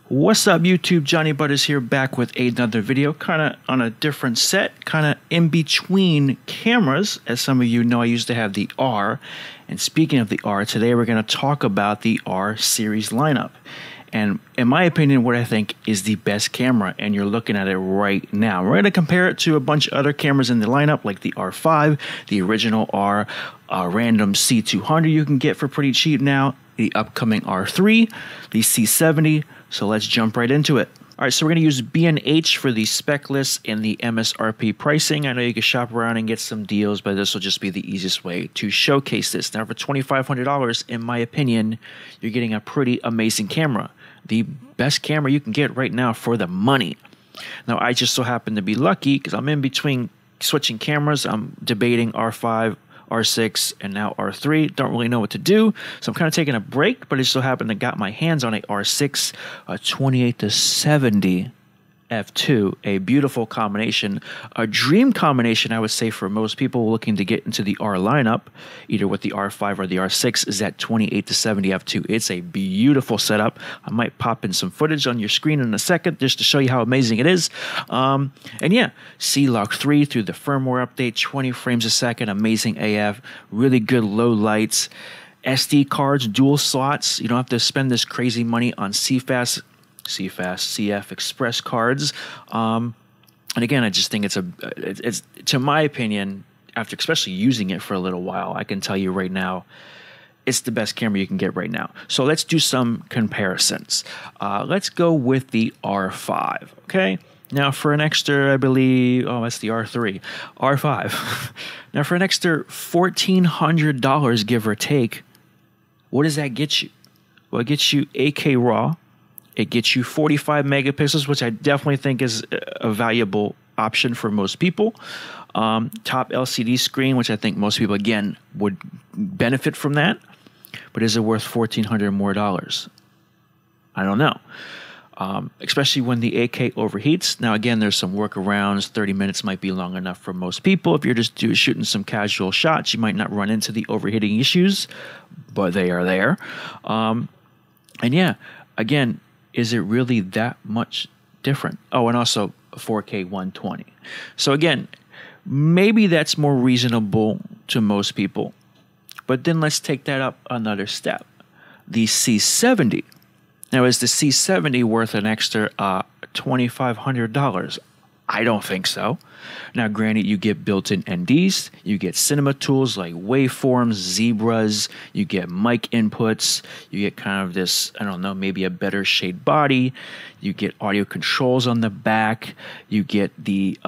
What's up YouTube, Johnny Butters here, back with another video, kind of on a different set, kind of in between cameras. As some of you know, I used to have the R, and speaking of the R, today we're going to talk about the R series lineup. And in my opinion, what I think is the best camera, and you're looking at it right now. We're going to compare it to a bunch of other cameras in the lineup, like the R5, the original R, random C200 you can get for pretty cheap now, the upcoming R3, the C70. So let's jump right into it. All right, so we're going to use B&H for the spec list and the MSRP pricing. I know you can shop around and get some deals, but this will just be the easiest way to showcase this. Now, for $2,500, in my opinion, you're getting a pretty amazing camera. The best camera you can get right now for the money. Now, I just so happen to be lucky because I'm in between switching cameras. I'm debating R5, R6, and now R3. Don't really know what to do, so I'm kind of taking a break, but I just so happened to got my hands on a R6, a 28-70 f2, a beautiful combination, a dream combination, I would say, for most people looking to get into the R lineup, either with the R5 or the R6, is that 28-70 f2. It's a beautiful setup. I might pop in some footage on your screen in a second just to show you how amazing it is. And yeah, C-Lock 3 through the firmware update, 20 frames a second, amazing AF, really good low lights, SD cards, dual slots. You don't have to spend this crazy money on CF Express cards, and again, I just think it's to my opinion, after especially using it for a little while, I can tell you right now, it's the best camera you can get right now. So let's do some comparisons. Let's go with the R5. Okay, now for an extra, I believe, oh, that's the R3, R5. Now for an extra $1,400, give or take, what does that get you? Well, it gets you 8K RAW. It gets you 45 megapixels, which I definitely think is a valuable option for most people. Top LCD screen, which I think most people, again, would benefit from that. But is it worth $1,400 more dollars? I don't know. Especially when the 8K overheats. Now, again, there's some workarounds. 30 minutes might be long enough for most people. If you're just shooting some casual shots, you might not run into the overheating issues, but they are there. And yeah, again, is it really that much different? Oh, and also 4K 120. So again, maybe that's more reasonable to most people. But then let's take that up another step. The C70. Now, is the C70 worth an extra $2,500? I don't think so. Now, granted, you get built-in NDs, you get cinema tools like waveforms, zebras, you get mic inputs, you get kind of this, I don't know, maybe a better shade body, you get audio controls on the back, you get the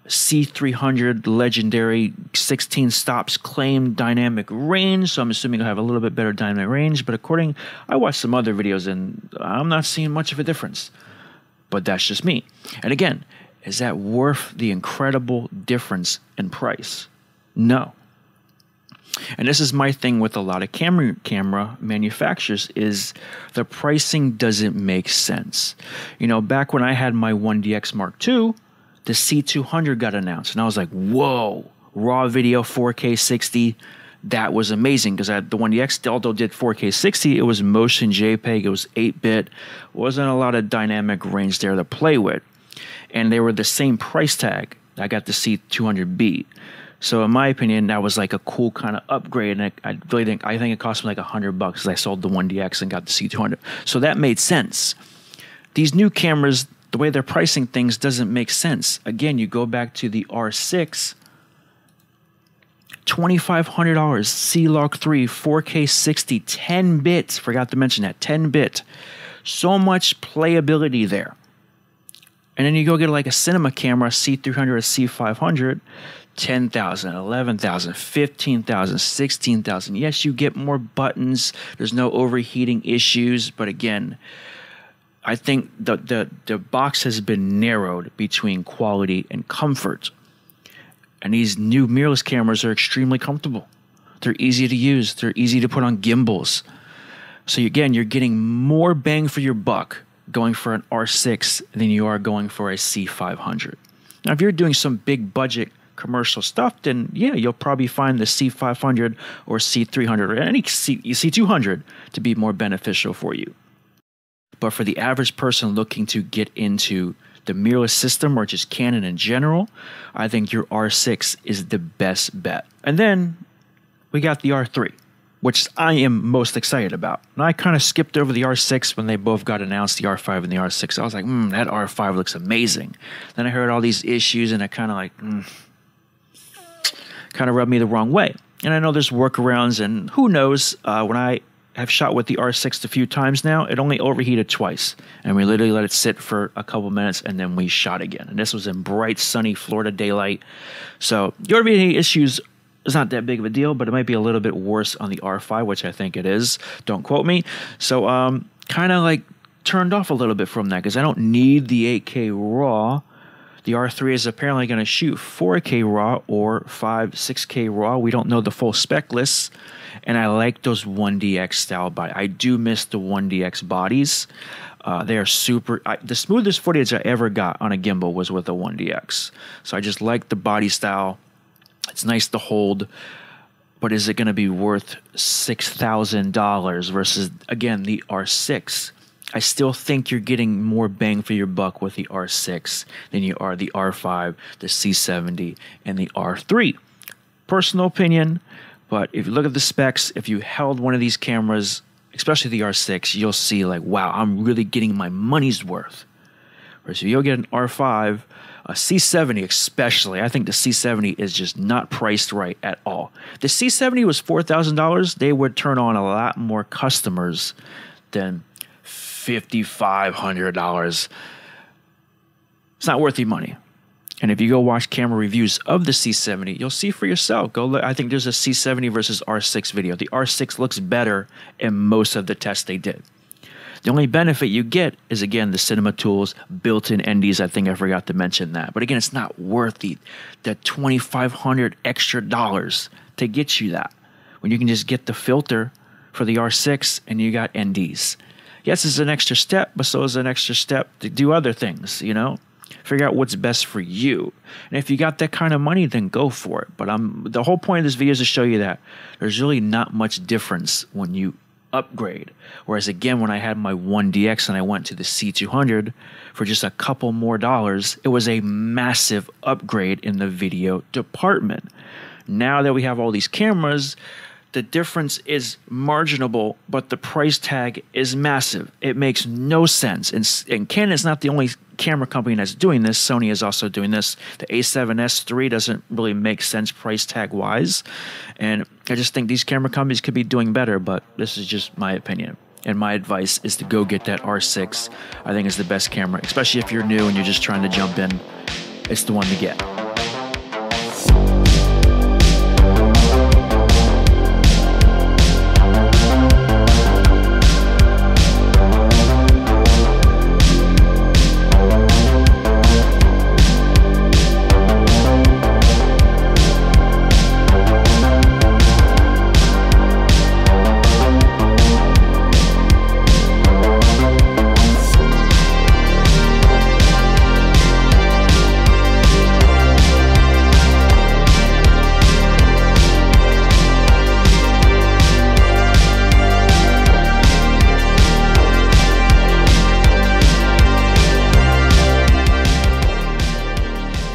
C300 legendary 16 stops claimed dynamic range, so I'm assuming I'll have a little bit better dynamic range, but I watched some other videos and I'm not seeing much of a difference. But that's just me. And again, is that worth the incredible difference in price? No. And this is my thing with a lot of camera manufacturers, is the pricing doesn't make sense. You know, back when I had my 1DX Mark II, the C200 got announced, and I was like, whoa, raw video 4K 60. That was amazing because the 1DX, although did 4K 60, it was motion JPEG, it was 8-bit, wasn't a lot of dynamic range there to play with. And they were the same price tag. I got the C200B. So in my opinion, that was like a cool kind of upgrade. And I think it cost me like $100 because I sold the 1DX and got the C200. So that made sense. These new cameras, the way they're pricing things doesn't make sense. Again, you go back to the R6, $2,500, C-Lock 3, 4K 60, 10 bits. Forgot to mention that, 10 bit. So much playability there. And then you go get like a cinema camera, C300 or C500, 10,000, 11,000, 15,000, 16,000. Yes, you get more buttons. There's no overheating issues. But again, I think the box has been narrowed between quality and comfort. And these new mirrorless cameras are extremely comfortable. They're easy to use. They're easy to put on gimbals. So again, you're getting more bang for your buck going for an R6 than you are going for a C500. Now, if you're doing some big budget commercial stuff, then yeah, you'll probably find the C500 or C300 or any C200 to be more beneficial for you. But for the average person looking to get into the mirrorless system or just Canon in general, I think your R6 is the best bet. And then we got the R3, which I am most excited about. And I kind of skipped over the R6 when they both got announced, the R5 and the R6. I was like, that R5 looks amazing. Then I heard all these issues and it kind of like, kind of rubbed me the wrong way. And I know there's workarounds, and who knows, when I have shot with the R6 a few times now, it only overheated twice. And we literally let it sit for a couple minutes and then we shot again. And this was in bright, sunny Florida daylight. So the overheating issues is not that big of a deal, but it might be a little bit worse on the R5, which I think it is. Don't quote me. So kind of like turned off a little bit from that because I don't need the 8K RAW. The R3 is apparently going to shoot 4K RAW or 6K RAW. We don't know the full spec list. And I like those 1DX style body. I do miss the 1DX bodies. They are super. The smoothest footage I ever got on a gimbal was with a 1DX. So I just like the body style. It's nice to hold. But is it going to be worth $6,000 versus, again, the R6? I still think you're getting more bang for your buck with the R6 than you are the R5, the C70, and the R3. Personal opinion, but if you look at the specs, if you held one of these cameras, especially the R6, you'll see like, wow, I'm really getting my money's worth. Whereas if you'll get an R5, a C70 especially, I think the C70 is just not priced right at all. The C70 was $4,000. They would turn on a lot more customers than $5,500. It's not worth your money. And if you go watch camera reviews of the C70, you'll see for yourself. Go look. I think there's a C70 versus R6 video. The R6 looks better in most of the tests they did. The only benefit you get is, again, the cinema tools, built-in NDs. I think I forgot to mention that. But again, it's not worth the $2,500 extra dollars to get you that, when you can just get the filter for the R6 and you got NDs. Yes, it's an extra step, but so is an extra step to do other things, you know? Figure out what's best for you. And if you got that kind of money, then go for it. But the whole point of this video is to show you that there's really not much difference when you upgrade. Whereas again, when I had my 1DX and I went to the C200 for just a couple more dollars, it was a massive upgrade in the video department. Now that we have all these cameras, the difference is marginable, but the price tag is massive. It makes no sense. And Canon is not the only camera company that's doing this. Sony is also doing this. The A7S III doesn't really make sense price tag wise. And I just think these camera companies could be doing better, but this is just my opinion. And my advice is to go get that R6. I think it's the best camera, especially if you're new and you're just trying to jump in. It's the one to get.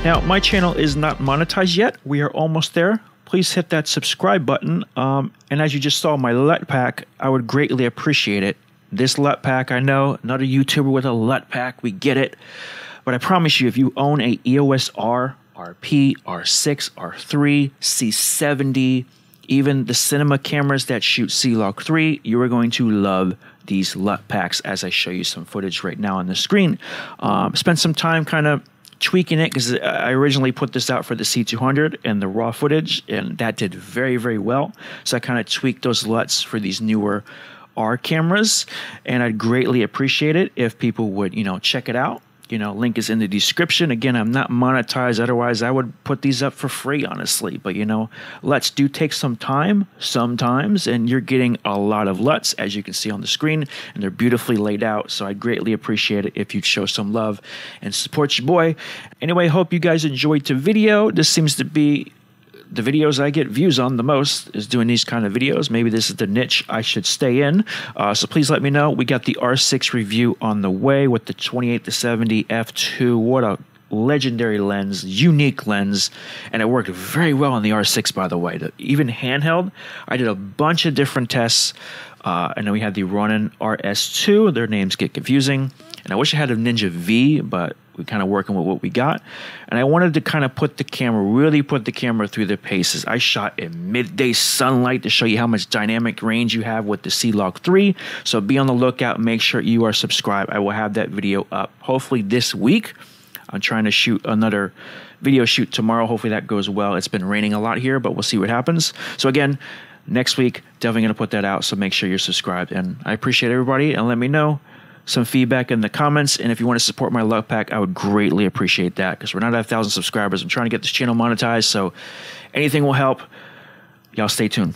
Now, my channel is not monetized yet. We are almost there. Please hit that subscribe button. And as you just saw my LUT pack, I would greatly appreciate it. This LUT pack, I know, another YouTuber with a LUT pack, we get it. But I promise you, if you own a EOS R, RP, R6, R3, C70, even the cinema cameras that shoot C-Log 3, you are going to love these LUT packs as I show you some footage right now on the screen. Spend some time kind of tweaking it because I originally put this out for the C200 and the raw footage, and that did very, very well. So I kind of tweaked those LUTs for these newer R cameras, and I'd greatly appreciate it if people would, you know, check it out. You know, link is in the description. Again, I'm not monetized. Otherwise, I would put these up for free, honestly. But, you know, LUTs do take some time sometimes, and you're getting a lot of LUTs, as you can see on the screen, and they're beautifully laid out. So I'd greatly appreciate it if you'd show some love and support your boy. Anyway, hope you guys enjoyed the video. This seems to be the videos I get views on the most is doing these kind of videos. Maybe this is the niche I should stay in. So please let me know. We got the R6 review on the way with the 28-70 f2. What a legendary lens, unique lens, and it worked very well on the R6, by the way. Even handheld, I did a bunch of different tests. And then we had the Ronin RS2. Their names get confusing. And I wish I had a Ninja V, but we're kind of working with what we got. And I wanted to kind of really put the camera through the paces. I shot in midday sunlight to show you how much dynamic range you have with the C-Log 3. So be on the lookout. Make sure you are subscribed. I will have that video up hopefully this week. I'm trying to shoot another video shoot tomorrow. Hopefully that goes well. It's been raining a lot here, but we'll see what happens. So again, next week, definitely going to put that out, so make sure you're subscribed. And I appreciate everybody, and let me know some feedback in the comments. And if you want to support my LUT Pack, I would greatly appreciate that, because we're not at 1,000 subscribers. I'm trying to get this channel monetized, so anything will help. Y'all stay tuned.